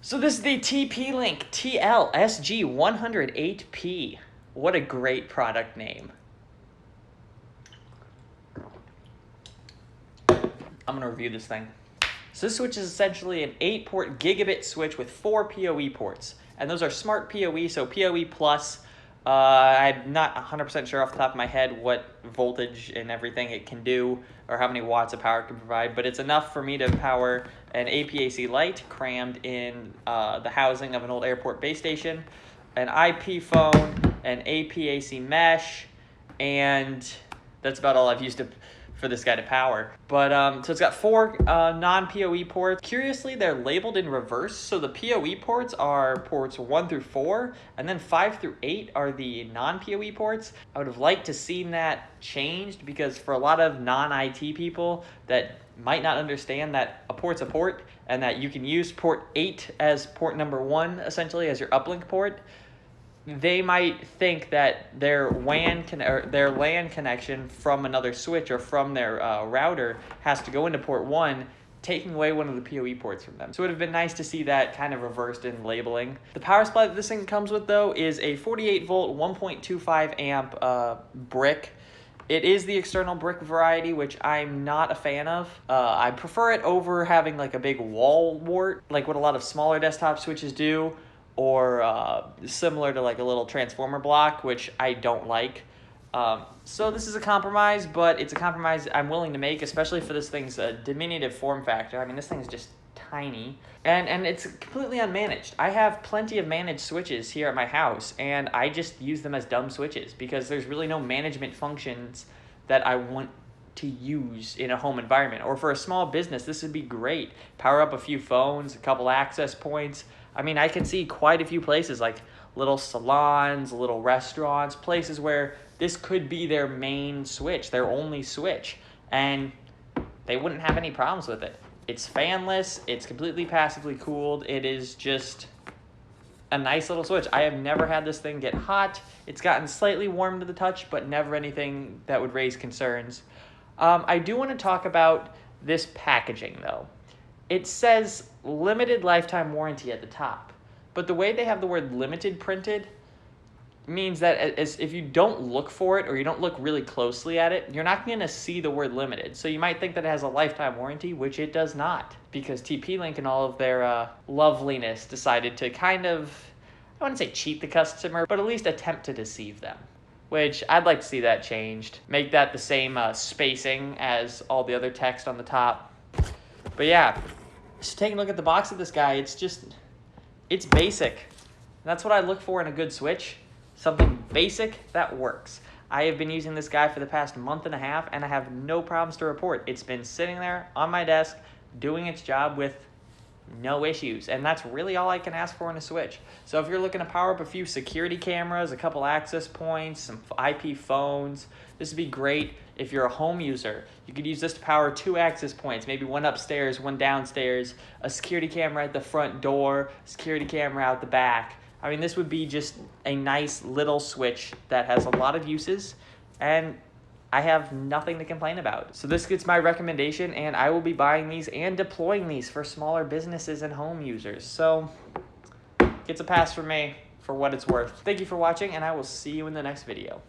So this is the TP-Link TLSG108P. What a great product name. I'm gonna review this thing. So this switch is essentially an 8-port gigabit switch with 4 PoE ports. And those are smart PoE, so PoE plus. I'm not 100% sure off the top of my head what voltage and everything it can do or how many watts of power it can provide, but it's enough for me to power an APAC light crammed in the housing of an old airport base station, an IP phone, an APAC mesh, and that's about all I've used for this guy to power. But so it's got 4 non-PoE ports. Curiously, they're labeled in reverse. So the PoE ports are ports 1 through 4, and then 5 through 8 are the non-PoE ports. I would have liked to seen that changed, because for a lot of non-IT people that might not understand that a port's a port and that you can use port 8 as port number 1 essentially as your uplink port, they might think that their LAN connection from another switch or from their router has to go into port 1, taking away one of the PoE ports from them. So it would have been nice to see that kind of reversed in labeling. The power supply that this thing comes with, though, is a 48-volt, 1.25 amp brick. It is the external brick variety, which I'm not a fan of. I prefer it over having like a big wall wart, like what a lot of smaller desktop switches do, or similar to like a little transformer block, which I don't like. So this is a compromise, but it's a compromise I'm willing to make, especially for this thing's diminutive form factor. I mean, this thing's just tiny, and it's completely unmanaged. I have plenty of managed switches here at my house, and I just use them as dumb switches because there's really no management functions that I want to use in a home environment. Or for a small business, this would be great. Power up a few phones, a couple access points. I mean, I can see quite a few places, like little salons, little restaurants, places where this could be their main switch, their only switch, and they wouldn't have any problems with it. It's fanless, it's completely passively cooled, it is just a nice little switch. I have never had this thing get hot. It's gotten slightly warm to the touch, but never anything that would raise concerns. I do want to talk about this packaging, though. It says limited lifetime warranty at the top, but the way they have the word limited printed means that if you don't look for it or you don't look really closely at it, you're not going to see the word limited. So you might think that it has a lifetime warranty, which it does not, because TP-Link and all of their loveliness decided to kind of, I wouldn't say cheat the customer, but at least attempt to deceive them, which I'd like to see that changed. Make that the same spacing as all the other text on the top. But yeah, just taking a look at the box of this guy, it's basic. That's what I look for in a good switch. Something basic that works. I have been using this guy for the past month and a half, and I have no problems to report. It's been sitting there on my desk doing its job with no issues, and that's really all I can ask for in a switch. So if you're looking to power up a few security cameras, a couple access points, some IP phones, this would be great. If you're a home user, you could use this to power 2 access points, maybe one upstairs, one downstairs, a security camera at the front door, security camera out the back. I mean, this would be just a nice little switch that has a lot of uses, and I have nothing to complain about. So this gets my recommendation, and I will be buying these and deploying these for smaller businesses and home users. So gets a pass from me for what it's worth. Thank you for watching, and I will see you in the next video.